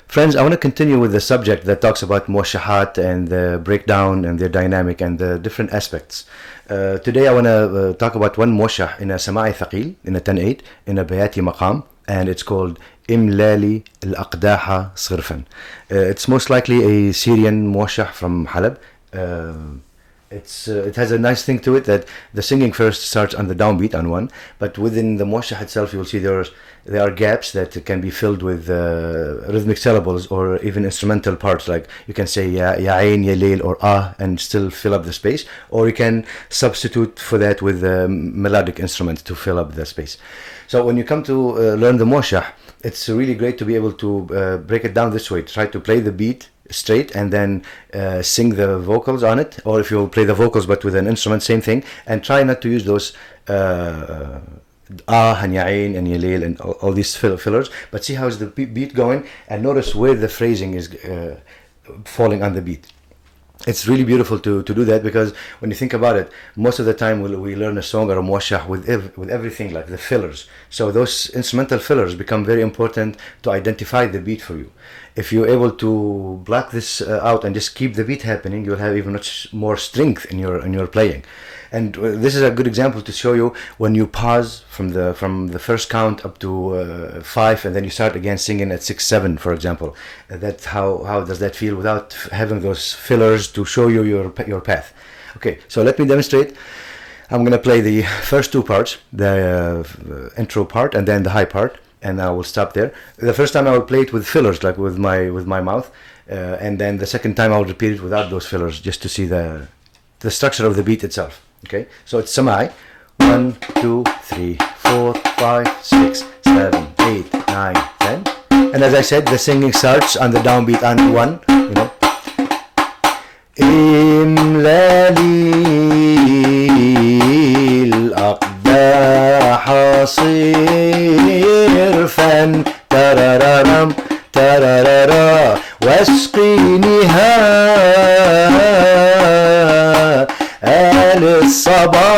Friends, I want to continue with the subject that talks about Muwashahat and the breakdown and their dynamic and the different aspects. Today I want to talk about one Muwashah in a Samaii Thaqeel, in a 10-8, in a Bayati Maqam, and it's called Imlali al-Aqdaha Sirfan. It's most likely a Syrian Muwashah from Halab. It has a nice thing to it that the singing first starts on the downbeat on one, but within the Muwashah itself you will see there are gaps that can be filled with rhythmic syllables or even instrumental parts, like you can say ya ayn, ya layl, or ah, and still fill up the space, or you can substitute for that with melodic instruments to fill up the space. So when you come to learn the Muwashah, it's really great to be able to break it down this way. Try to play the beat straight and then sing the vocals on it, or if you play the vocals but with an instrument, same thing, and try not to use those ah and ya ayn and ya layl and all these fillers, but see how's the beat going and notice where the phrasing is falling on the beat. It's really beautiful to do that, because when you think about it, most of the time we learn a song or a muwashah with everything like the fillers. So those instrumental fillers become very important to identify the beat for you. If you're able to block this out and just keep the beat happening, you'll have even much more strength in your playing. And this is a good example to show you when you pause from the first count up to 5, and then you start again singing at 6, 7, for example. That's how does that feel without having those fillers to show you your path. Okay, so let me demonstrate. I'm gonna play the first two parts, the intro part and then the high part, and I will stop there. The first time I will play it with fillers, like with my mouth, and then the second time I will repeat it without those fillers, just to see the structure of the beat itself. Okay, so it's Samaii. 1, 2, 3, 4, 5, 6, 7, 8, 9, 10. And as I said, the singing starts on the downbeat on 1, you know. Imlali al-aqdaha sirfan tarararam tararara wasqiniha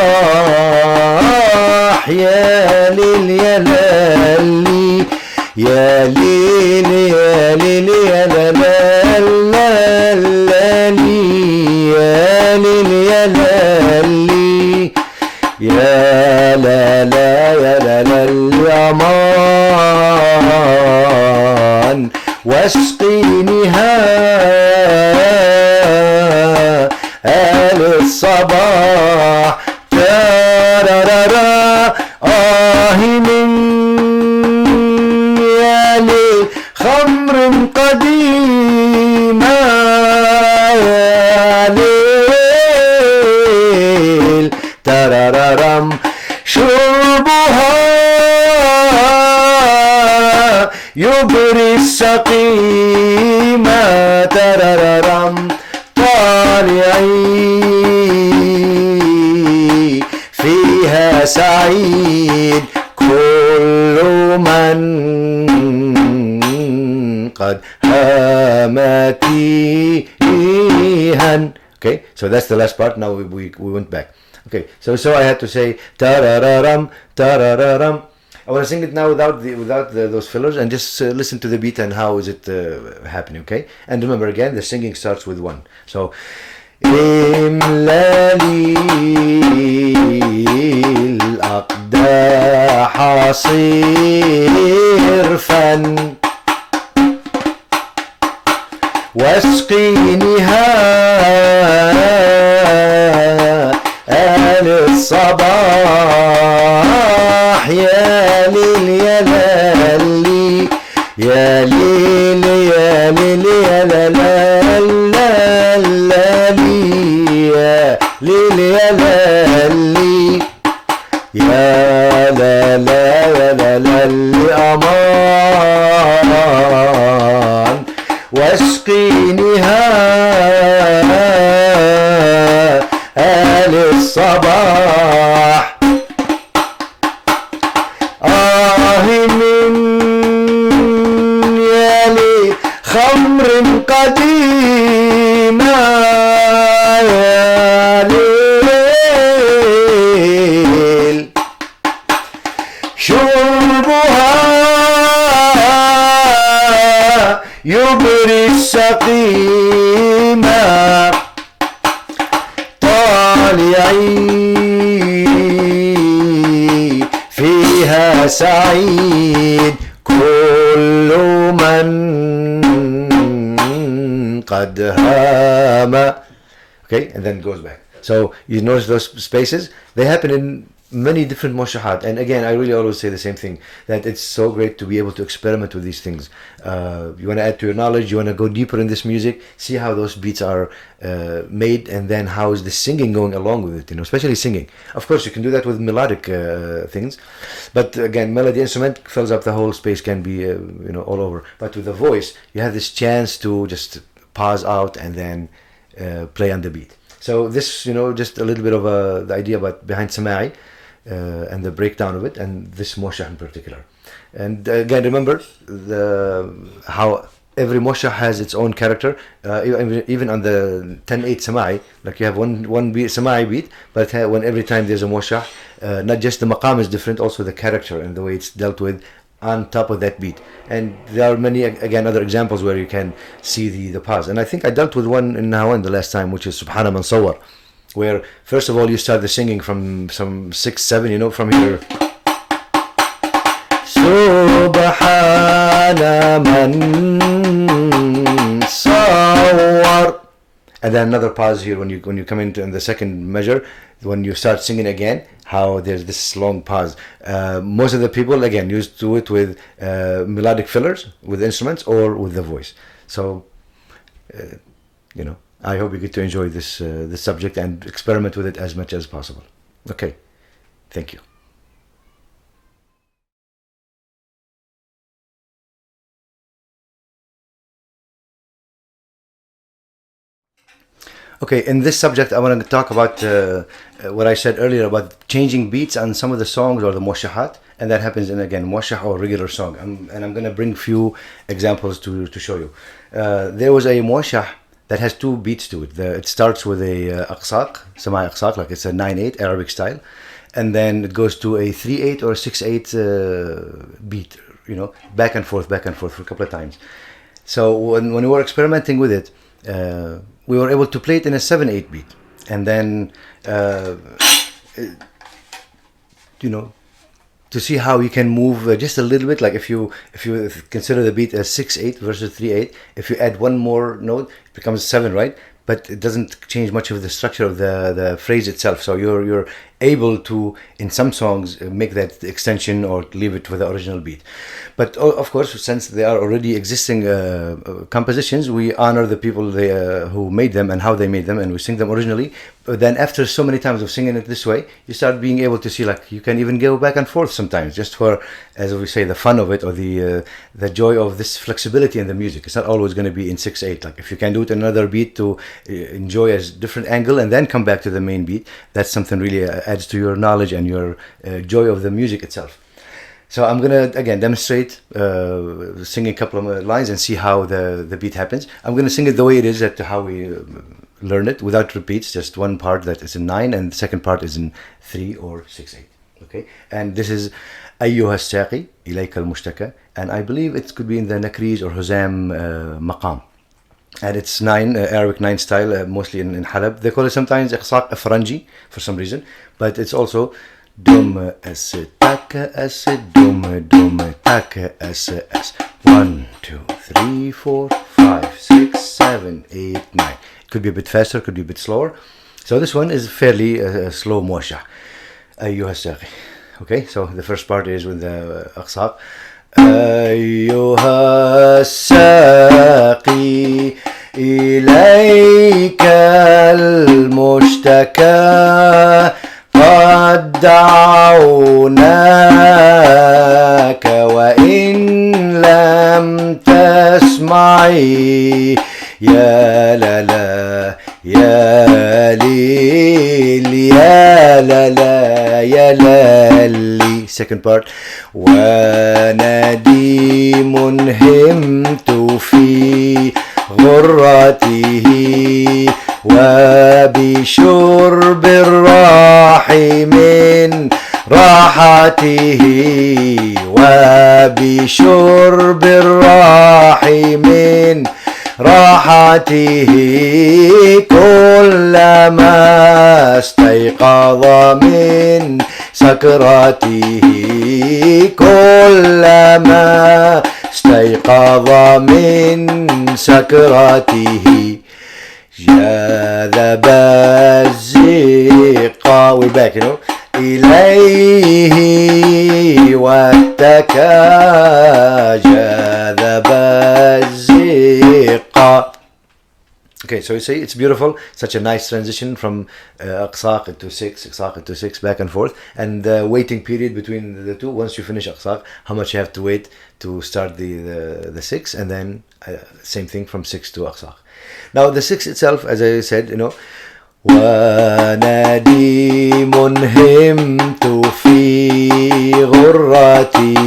الصباح يا ليل يا لالي يا ليل يا ليل يا لالي يا ليل يا لالي يا لا لا يا لا لا الأمان واسقينها الصباح ترارارا من يا ليل خمر قديمة يا ليل ترارارم شربها يبري السقيمة ترارارم طالعين فيها سعيد كل من قد هامتيها. Okay, so that's the last part. Now we went back. Okay, so I had to say tarararam tarararam. I want to sing it now without those fillers, and just listen to the beat and how is it happening. Okay, and remember again, the singing starts with 1. So إملالي الأقداح صرفا واسقينها آل الصباح يا ليل يا لالي يا ليل يا ليل يا لالي يا ليل يا لالي يا لا لا يا لا لا الأمان واسقينها آل الصباح من يا لي خمر قديمة يا ليل شربها السقيمة طالعي فيها سعيد كل من قد هام. Okay, and then it goes back. So you notice those spaces, they happen in many different mushahat. And again, I really always say the same thing, that it's so great to be able to experiment with these things. You want to add to your knowledge, you want to go deeper in this music, see how those beats are made, and then how is the singing going along with it, especially singing. Of course, you can do that with melodic things, but again, melody instrument fills up the whole space, can be all over. But with the voice, you have this chance to just pause out and then play on the beat. So this, just a little bit of the idea about behind Samaii and the breakdown of it, and this Muwashah in particular. And again, remember how every Muwashah has its own character. Even on the 10/8 Samaii, like you have one beat, Samaii beat, but when every time there's a Muwashah, not just the maqam is different, also the character and the way it's dealt with on top of that beat. And there are many, again, other examples where you can see the pause. And I think I dealt with one in Nahawan the last time, which is Subhana Man Sawar, where first of all you start the singing from some 6, 7, from here. Subhana Man Sawar. And then another pause here when you come into in the second measure, when you start singing again, how there's this long pause. Most of the people, again, used to it with melodic fillers, with instruments, or with the voice. So, I hope you get to enjoy this subject and experiment with it as much as possible. Okay, thank you. Okay, in this subject, I want to talk about what I said earlier about changing beats on some of the songs or the muwashahat, and that happens in, again, muwashah or regular song. And I'm going to bring few examples to show you. There was a muwashah that has two beats to it. It starts with a aqsaq, Samaii aqsaq, like it's a 9/8 Arabic style, and then it goes to a 3/8 or 6/8 beat, back and forth for a couple of times. So when we were experimenting with it, we were able to play it in a 7/8 beat, and then to see how you can move just a little bit. Like if you consider the beat as 6/8 versus 3/8, if you add one more note, it becomes 7, right? But it doesn't change much of the structure of the phrase itself. So you're able to, in some songs, make that extension or leave it with the original beat. But of course, since they are already existing compositions, we honor the people who made them and how they made them, and we sing them originally. But then after so many times of singing it this way, you start being able to see, like, you can even go back and forth sometimes, just for, as we say, the fun of it, or the joy of this flexibility in the music. It's not always going to be in 6/8. Like if you can do it in another beat to enjoy a different angle and then come back to the main beat, that's something really adds to your knowledge and your joy of the music itself. So I'm going to, again, demonstrate singing a couple of lines and see how the beat happens. I'm going to sing it the way it is, how we learn it, without repeats, just one part that is in 9 and the second part is in 3 or 6/8. Okay, and this is أيها الساقي إليك المشتكى, and I believe it could be in the Nakriz or Huzam maqam. And it's 9, Arabic 9 style, mostly in Halab. They call it sometimes Iqsaq Afranji for some reason, but it's also Dum as tak as dum tak as. 1, 2, 3, 4, 5, 6, 7, 8, 9. It could be a bit faster, could be a bit slower. So this one is fairly slow muwashah. أيها الساقي. Okay, so the first part is with the Iqsaq. أيها الساقي إليك المشتكى قد دعوناك وإن لم تسمعي يا لا لا يا ليل يا لا لا يا لالي. Second part. ونديم همت في غرته وبشرب الراح من راحته وبشرب الراح من راحته كلما استيقظ من سكراته كلما استيقظ من سكراته جاذب الزيق we're back إليه واتكى جاذب الزيق. Okay, so you see it's beautiful, such a nice transition from aqsaq into 6 back and forth, and the waiting period between the two. Once you finish aqsaq, how much you have to wait to start the 6, and then same thing from 6 to aqsaq. Now the 6 itself, as I said, ونديم همت في غرته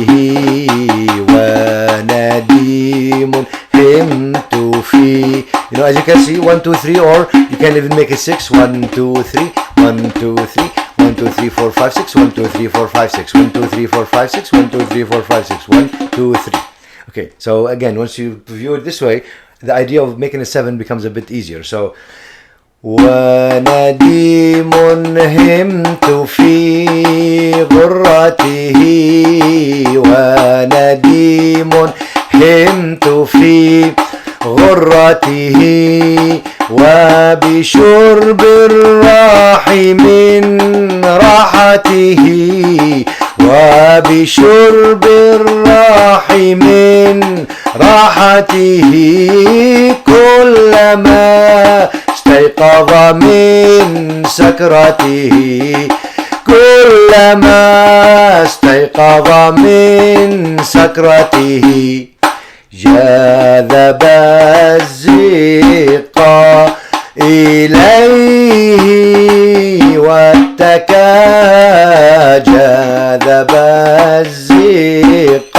ونديم همت في as you can see 1 2 3, or you can even make it 6 1 2 3 1 2 3 1 2 3 4 5 6 1 2 3 4 5 6 1 2 3 4 5 6 1 2 3 4 5 6 1 2 3. Okay, so again, once you view it this way, the idea of making a 7 becomes a bit easier. So ونديم همت في غرته ونديم همت في غرته وبشرب الراح من راحته وبشرب الراح من راحته كلما استيقظ من سكرته كلما استيقظ من سكرته جاذب الزيق إليه واتكى جاذب الزيق.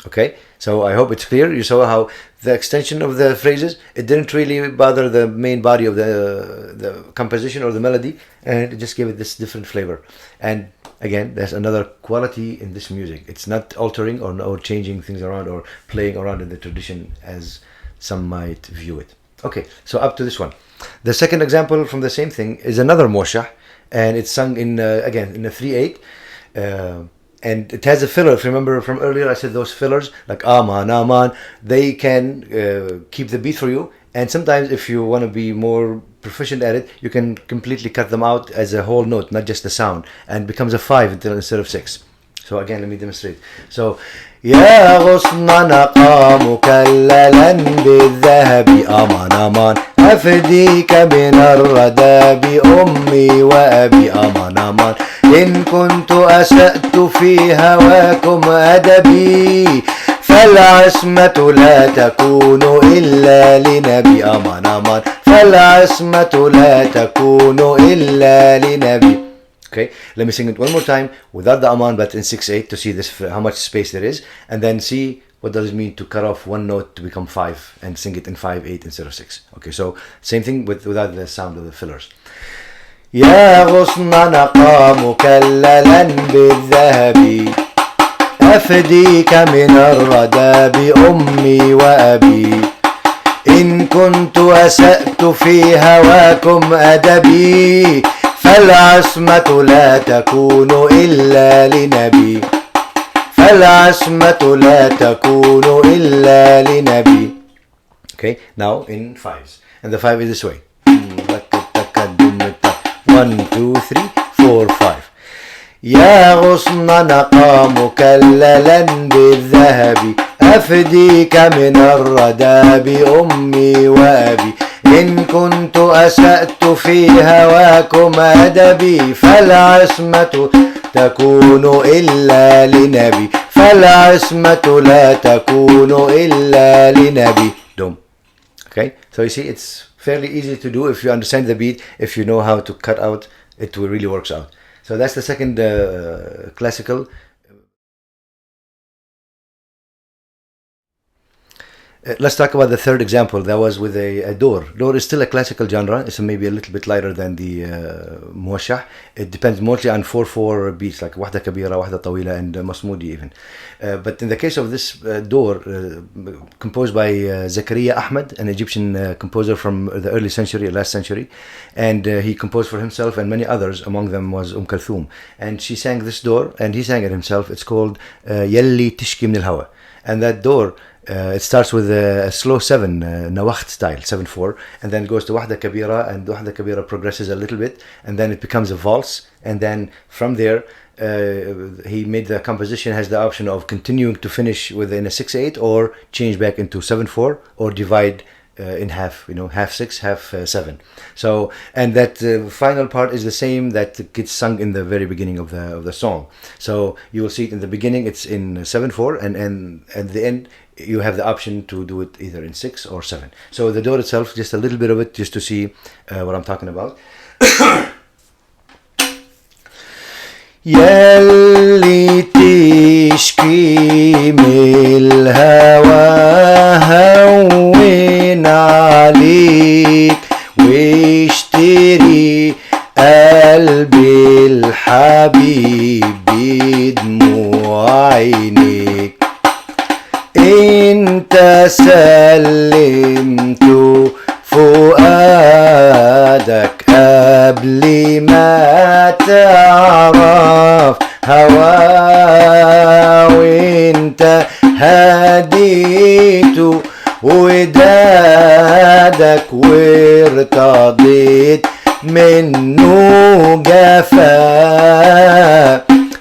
Okay, so I hope it's clear. You saw how the extension of the phrases, it didn't really bother the main body of the composition or the melody, and it just gave it this different flavor. And again, there's another quality in this music. It's not altering or changing things around or playing around in the tradition as some might view it. Okay, so up to this one. The second example from the same thing is another Muwashah, and it's sung in again in a 3/8. And it has a filler. If you remember from earlier, I said those fillers like aman, aman, they can keep the beat for you. And sometimes if you want to be more proficient at it, you can completely cut them out as a whole note, not just the sound, and becomes a 5 instead of 6. So again, let me demonstrate. So يا غصن نقى مكللا بالذهب أمان أمان أفديك من الردى بأمي وأبي أمان أمان إن كنت أسأت في هواكم أدبي فالعصمة لا تكون إلا لنبي أمان أمان فالعصمة لا تكون إلا لنبي. Okay, let me sing it one more time without the aman, but in 6/8 to see this how much space there is, and then see what does it mean to cut off one note to become 5 and sing it in 5/8 instead of 6. Okay, so same thing without the sound of the fillers. يا غصن نقى مكللا بالذهب أفديك من الردى بأمي وأبي إن كنت أسأت في هواكم أدبي فالعصمة لا تكون إلا لنبي فالعصمة لا تكون إلا لنبي. Okay, now in 5s, and the 5 is this way. 1 2 3 4 5. يا غصن نقى مكللا بالذهب أفديك من الردى بأمي وأبي إن كنت أسأت في هواكم أدبي فالعصمة تكون إلا لنبي فالعصمة لا تكون إلا لنبي. Dom. Okay, so you see it's fairly easy to do if you understand the beat. If you know how to cut out, it really works out. So that's the second classical Let's talk about the third example. That was with a door. Door is still a classical genre. It's maybe a little bit lighter than the Muwashah. It depends mostly on 4/4 beats, like wahda kabira, wahda tawila, and masmudi even. But in the case of this door, composed by Zakaria Ahmed, an Egyptian composer from the early century, last century, and he composed for himself and many others. Among them was Kulthum, and she sang this door, and he sang it himself. It's called Yalli Tishki min al-Hawa, and that door. It starts with a slow 7, Nawacht style, 7/4, and then goes to Wahda Kabira, and Wahda Kabira progresses a little bit, and then it becomes a valse, and then from there, he made the composition has the option of continuing to finish within a 6/8, or change back into 7/4, or divide in half, half 6, half 7. So, and that final part is the same that gets sung in the very beginning of the song. So you will see it in the beginning, it's in 7/4, and at the end, you have the option to do it either in 6 or 7. So the door itself, just a little bit of it, just to see what I'm talking about. يلي تشكي من الهوى هون عليك واشتري قلبي الحبيب بدموع عينيك انت سلمت فؤادك قبل ما تعرف هوا وانت هديت ودادك وارتضيت منه جفا.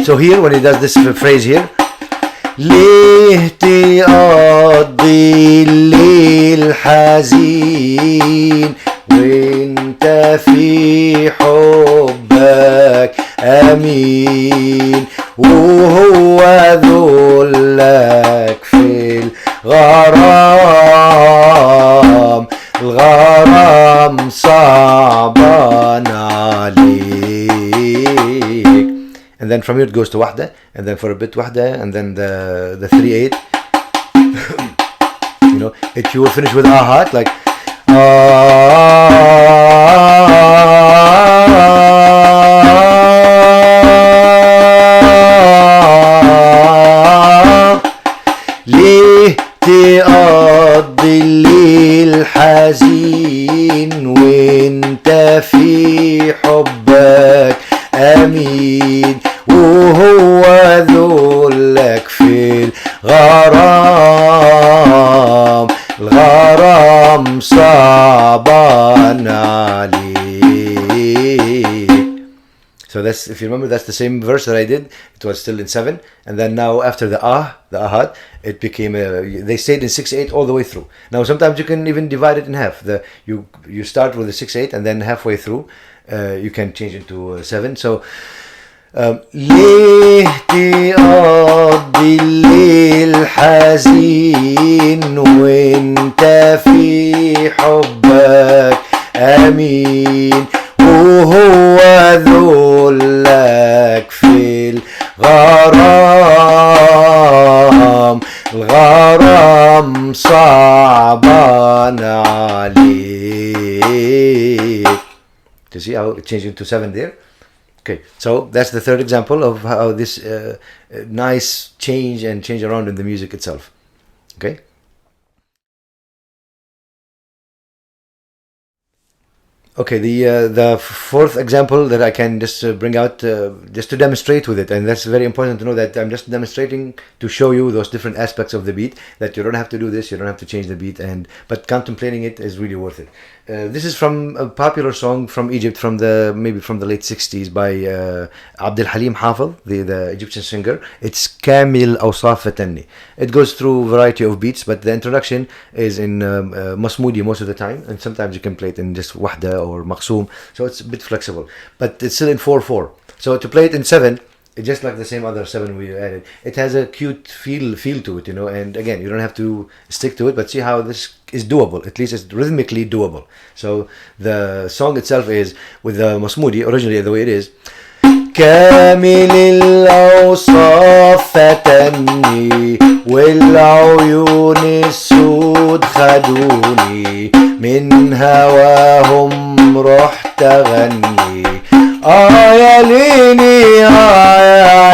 So here when he does this phrase here, ليه تقضي الليل حزين وانت في حبك امين وهو ذلك في الغرام الغرام صعبان عليك. And then from here it goes to wahda, and then for a bit wahda, and then the 3/8. If you will finish with ahat, like ليه تقضي الليل حزين وانت في حبك امين وهو ذلك في الغرام الغرام صعبان عليك. So that's, if you remember, that's the same verse that I did. It was still in 7, and then now after the ahad, it became they stayed in 6/8 all the way through. Now sometimes you can even divide it in half. You start with the 6/8, and then halfway through you can change it to 7. So ليه تقضي الليل حزين وانت في حبك امين وهو ذلك في الغرام الغرام صعبان عليك. Do you see how it changed into 7 there? Okay, so that's the third example of how this nice change around in the music itself. Okay. Okay, the fourth example that I can just bring out just to demonstrate with it, and that's very important to know that I'm just demonstrating to show you those different aspects of the beat, that you don't have to do this, you don't have to change the beat, but contemplating it is really worth it. This is from a popular song from Egypt, maybe from the late 60s by Abdul Halim Hafez, the Egyptian singer. It's Kamil Awsaf Fatanni. It goes through a variety of beats, but the introduction is in Masmoudi most of the time, and sometimes you can play it in just Wahda or Maqsoom, so it's a bit flexible, but it's still in 4/4. So to play it in 7, it's just like the same other 7 we added. It has a cute feel to it, and again, you don't have to stick to it, but see how this is doable. At least it's rhythmically doable. So the song itself is, with the Masmoudi, originally the way it is, كامل الأوصاف فتني والعيون السود خدوني من هواهم رحت أغني يا ليلي يا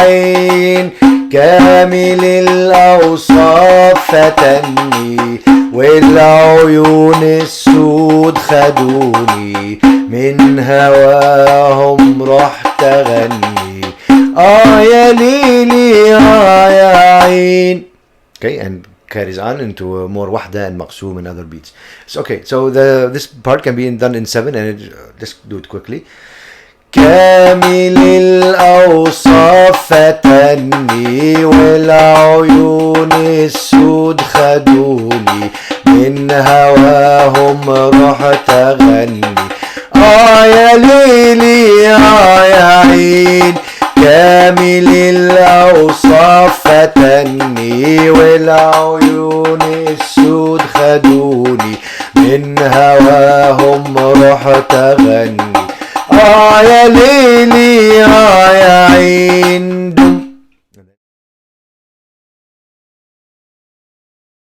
عين كامل الأوصاف فتني والعيون السود خدوني من هواهم رحت أغني يا ليلي يا عين. Okay, and carries on into more wahda and maqsoom and other beats. So, okay, so this part can be done in 7 and just do it quickly. كامل الأوصاف فتني والعيون السود خدوني من هواهم رحت أغني يا ليلي يا عين كامل الأوصاف فتني والعيون